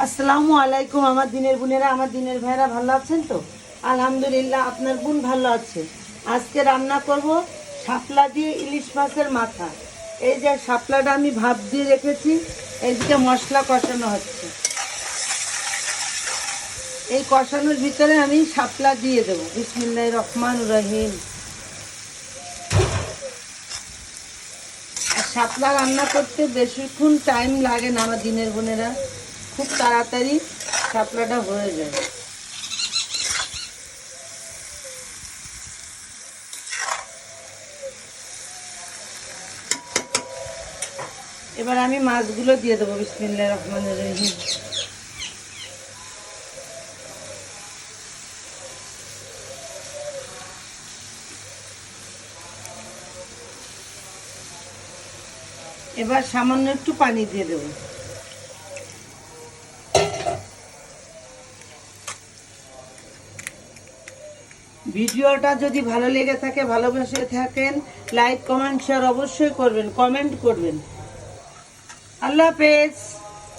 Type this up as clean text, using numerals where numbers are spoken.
আসসালামু আলাইকুম আমার দিনের বোনেরা, আমার দিনের ভাইরা ভালো আছেন তো? আলহামদুলিল্লাহ, আপনার বোন ভালো আছে। আজকে রান্না করব শাপলা দিয়ে ইলিশ মাছের মাথা। এই যে শাপলাটা আমি ভাপ দিয়ে রেখেছি, এইদিকে মশলা কষানো হচ্ছে। এই কষানোর ভিতরে আমি শাপলা দিয়ে দেবো। বিসমিল্লাহির রহমানির রহিম। আর শাপলা রান্না করতে বেশিক্ষণ টাইম লাগে না আমার দিনের বোনেরা, খুব তাড়াতাড়ি শাপলাটা হয়ে যায়। এবার আমি মাছগুলো দিয়ে দেবো। বিসমিল্লাহির রহমানির রহিম। এবার সামান্য একটু পানি দিয়ে দেবো। ভিডিওটা যদি ভালো লেগে থাকে, ভালোবেসে থাকেন, লাইক কমেন্ট শেয়ার অবশ্যই করবেন, কমেন্ট করবেন। আল্লাহ হাফেজ।